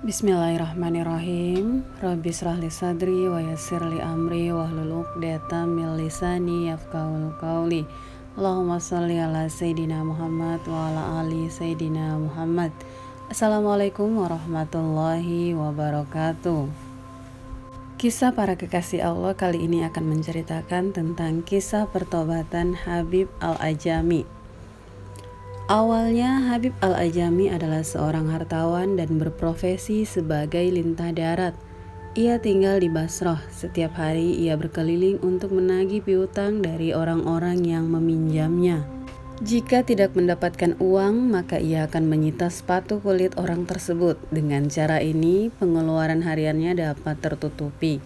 Bismillahirrahmanirrahim. Rabbi shrah li sadri wa yassir li amri wahlul 'uqdatam min lisani yafqahul qawli. Allahumma shalli ala Sayyidina Muhammad wa ala ali Sayyidina Muhammad. Assalamualaikum warahmatullahi wabarakatuh. Kisah para kekasih Allah kali ini akan menceritakan tentang kisah pertobatan Habib Al-Ajami. Awalnya Habib Al-Ajami adalah seorang hartawan dan berprofesi sebagai lintah darat. Ia tinggal di Basrah. Setiap hari ia berkeliling untuk menagih piutang dari orang-orang yang meminjamnya. Jika tidak mendapatkan uang, maka ia akan menyita sepatu kulit orang tersebut. Dengan cara ini, pengeluaran hariannya dapat tertutupi.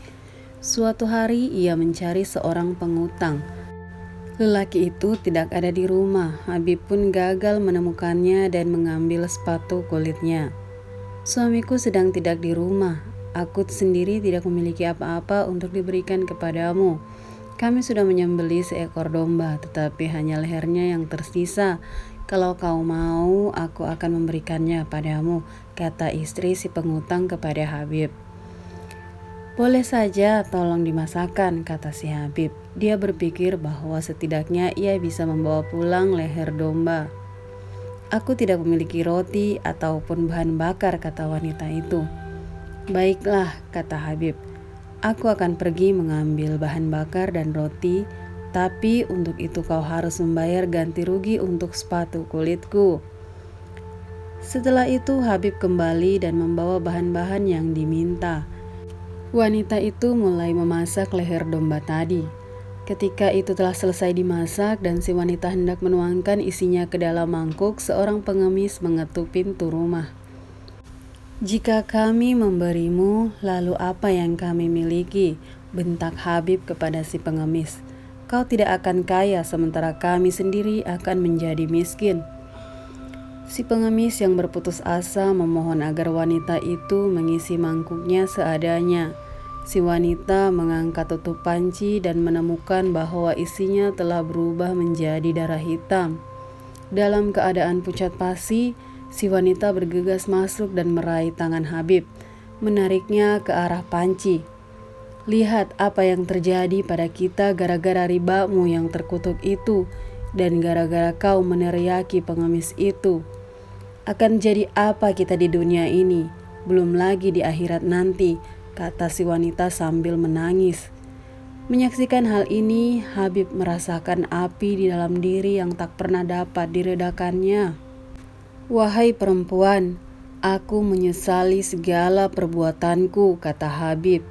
Suatu hari ia mencari seorang pengutang. Lelaki itu tidak ada di rumah. Habib pun gagal menemukannya dan mengambil sepatu kulitnya. Suamiku sedang tidak di rumah. Aku sendiri tidak memiliki apa-apa untuk diberikan kepadamu. Kami sudah menyembelih seekor domba, tetapi hanya lehernya yang tersisa. Kalau kau mau, aku akan memberikannya padamu, kata istri si pengutang kepada Habib. Boleh saja, tolong dimasakkan, kata si Habib. Dia berpikir bahwa setidaknya ia bisa membawa pulang leher domba. Aku tidak memiliki roti ataupun bahan bakar, kata wanita itu. Baiklah, kata Habib. Aku akan pergi mengambil bahan bakar dan roti, tapi untuk itu kau harus membayar ganti rugi untuk sepatu kulitku. Setelah itu Habib kembali dan membawa bahan-bahan yang diminta. Wanita itu mulai memasak leher domba tadi. Ketika itu telah selesai dimasak dan si wanita hendak menuangkan isinya ke dalam mangkuk, seorang pengemis mengetuk pintu rumah. Jika kami memberimu, lalu apa yang kami miliki? Bentak Habib kepada si pengemis. Kau tidak akan kaya sementara kami sendiri akan menjadi miskin. Si pengemis yang berputus asa memohon agar wanita itu mengisi mangkuknya seadanya. Si wanita mengangkat tutup panci dan menemukan bahwa isinya telah berubah menjadi darah hitam. Dalam keadaan pucat pasi, si wanita bergegas masuk dan meraih tangan Habib, menariknya ke arah panci. Lihat apa yang terjadi pada kita gara-gara ribamu yang terkutuk itu, dan gara-gara kau meneriaki pengemis itu. Akan jadi apa kita di dunia ini, belum lagi di akhirat nanti, kata si wanita sambil menangis. Menyaksikan hal ini, Habib merasakan api di dalam diri yang tak pernah dapat diredakannya. Wahai perempuan, aku menyesali segala perbuatanku, kata Habib.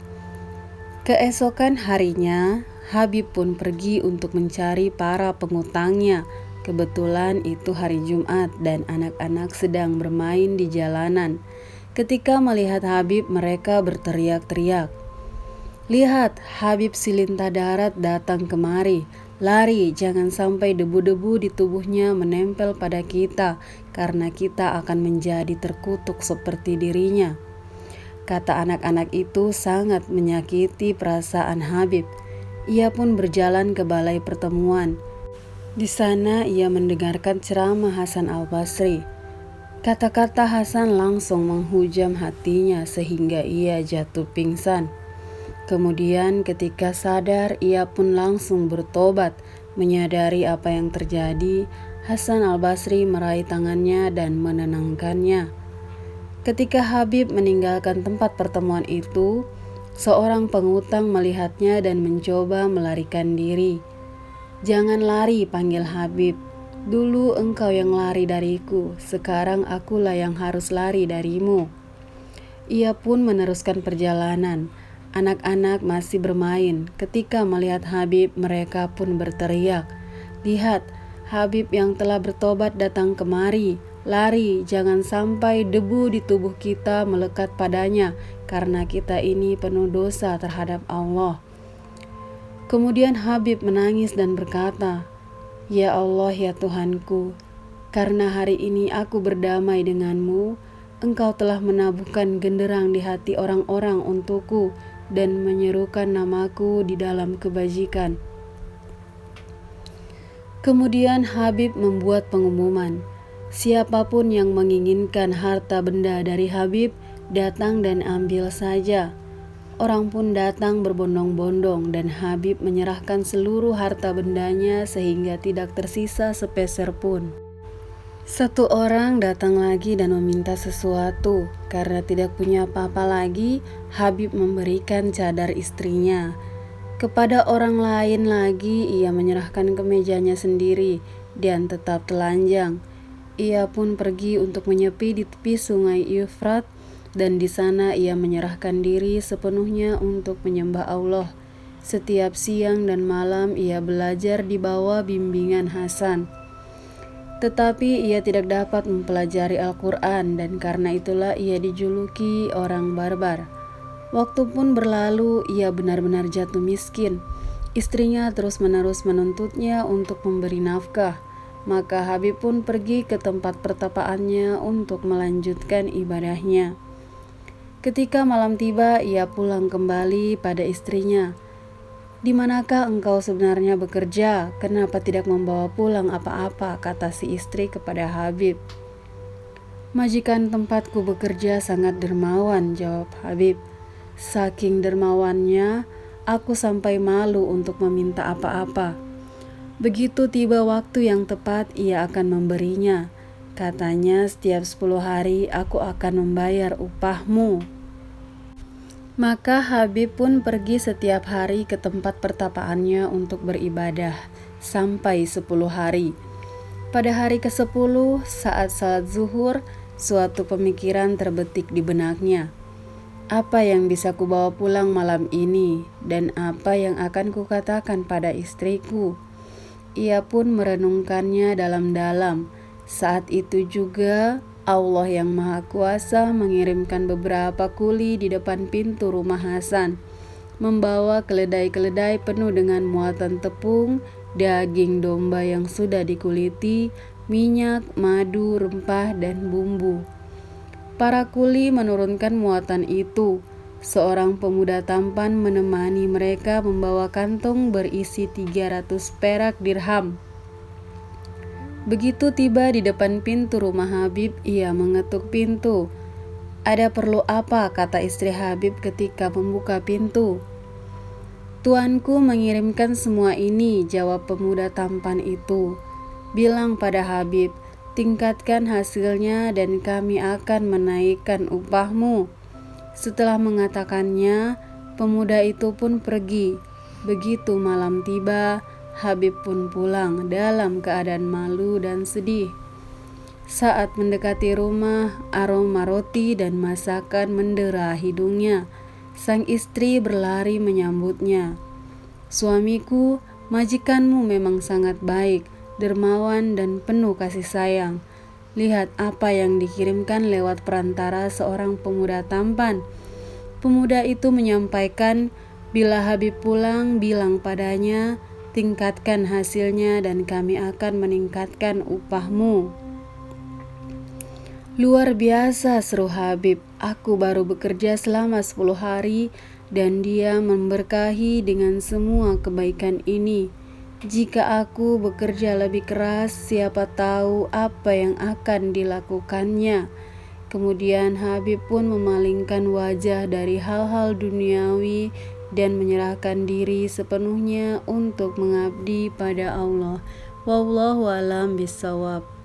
Keesokan harinya, Habib pun pergi untuk mencari para pengutangnya. Kebetulan itu hari Jumat dan anak-anak sedang bermain di jalanan. Ketika melihat Habib, mereka berteriak-teriak. Lihat, Habib si lintah darat datang kemari. Lari, jangan sampai debu-debu di tubuhnya menempel pada kita, karena kita akan menjadi terkutuk seperti dirinya. Kata anak-anak itu sangat menyakiti perasaan Habib. Ia pun berjalan ke balai pertemuan. Di sana ia mendengarkan ceramah Hasan Al-Basri. Kata-kata Hasan langsung menghujam hatinya sehingga ia jatuh pingsan. Kemudian ketika sadar ia pun langsung bertobat. Menyadari apa yang terjadi, Hasan Al-Basri meraih tangannya dan menenangkannya. Ketika Habib meninggalkan tempat pertemuan itu, seorang pengutang melihatnya dan mencoba melarikan diri. Jangan lari, panggil Habib. Dulu engkau yang lari dariku, sekarang akulah yang harus lari darimu. Ia pun meneruskan perjalanan. Anak-anak masih bermain. Ketika melihat Habib, mereka pun berteriak. Lihat, Habib yang telah bertobat datang kemari. Lari, jangan sampai debu di tubuh kita melekat padanya, karena kita ini penuh dosa terhadap Allah. Kemudian Habib menangis dan berkata, Ya Allah, ya Tuhanku, karena hari ini aku berdamai denganmu, Engkau telah menabuhkan genderang di hati orang-orang untukku dan menyerukan namaku di dalam kebajikan. Kemudian Habib membuat pengumuman, siapapun yang menginginkan harta benda dari Habib, datang dan ambil saja." Orang pun datang berbondong-bondong dan Habib menyerahkan seluruh harta bendanya sehingga tidak tersisa sepeser pun. Satu orang datang lagi dan meminta sesuatu. Karena tidak punya apa-apa lagi, Habib memberikan cadar istrinya. Kepada orang lain lagi, ia menyerahkan kemejanya sendiri dan tetap telanjang. Ia pun pergi untuk menyepi di tepi sungai Eufrat, dan di sana ia menyerahkan diri sepenuhnya untuk menyembah Allah. Setiap siang dan malam ia belajar di bawah bimbingan Hasan. Tetapi ia tidak dapat mempelajari Al-Quran, dan karena itulah ia dijuluki orang barbar. Waktu pun berlalu, ia benar-benar jatuh miskin. Istrinya terus-menerus menuntutnya untuk memberi nafkah. Maka Habib pun pergi ke tempat pertapaannya untuk melanjutkan ibadahnya. Ketika malam tiba, ia pulang kembali pada istrinya. "Di manakah engkau sebenarnya bekerja? Kenapa tidak membawa pulang apa-apa?" kata si istri kepada Habib. "Majikan tempatku bekerja sangat dermawan," jawab Habib. "Saking dermawannya, aku sampai malu untuk meminta apa-apa. Begitu tiba waktu yang tepat, ia akan memberinya. Katanya, setiap 10 hari aku akan membayar upahmu." Maka Habib pun pergi setiap hari ke tempat pertapaannya untuk beribadah sampai 10 hari. Pada hari ke-10, saat salat zuhur, suatu pemikiran terbetik di benaknya. Apa yang bisa kubawa pulang malam ini, dan apa yang akan kukatakan pada istriku? Ia pun merenungkannya dalam-dalam. Saat itu juga Allah yang Maha Kuasa mengirimkan beberapa kuli di depan pintu rumah Hasan, membawa keledai-keledai penuh dengan muatan tepung, daging domba yang sudah dikuliti, minyak, madu, rempah, dan bumbu. Para kuli menurunkan muatan itu. Seorang pemuda tampan menemani mereka membawa kantong berisi 300 perak dirham. Begitu tiba di depan pintu rumah Habib, ia mengetuk pintu. "Ada perlu apa?" kata istri Habib ketika membuka pintu. "Tuanku mengirimkan semua ini," jawab pemuda tampan itu. "Bilang pada Habib, tingkatkan hasilnya dan kami akan menaikkan upahmu." Setelah mengatakannya, pemuda itu pun pergi. Begitu malam tiba, Habib pun pulang dalam keadaan malu dan sedih. Saat mendekati rumah, aroma roti dan masakan mendera hidungnya. Sang istri berlari menyambutnya. "Suamiku, majikanmu memang sangat baik, dermawan dan penuh kasih sayang. Lihat apa yang dikirimkan lewat perantara seorang pemuda tampan." Pemuda itu menyampaikan, "Bila Habib pulang, bilang padanya, tingkatkan hasilnya dan kami akan meningkatkan upahmu." "Luar biasa," seru Habib. "Aku baru bekerja selama 10 hari dan dia memberkahi dengan semua kebaikan ini. Jika aku bekerja lebih keras, siapa tahu apa yang akan dilakukannya." Kemudian Habib pun memalingkan wajah dari hal-hal duniawi dan menyerahkan diri sepenuhnya untuk mengabdi pada Allah. Wallahu a'lam bishawab.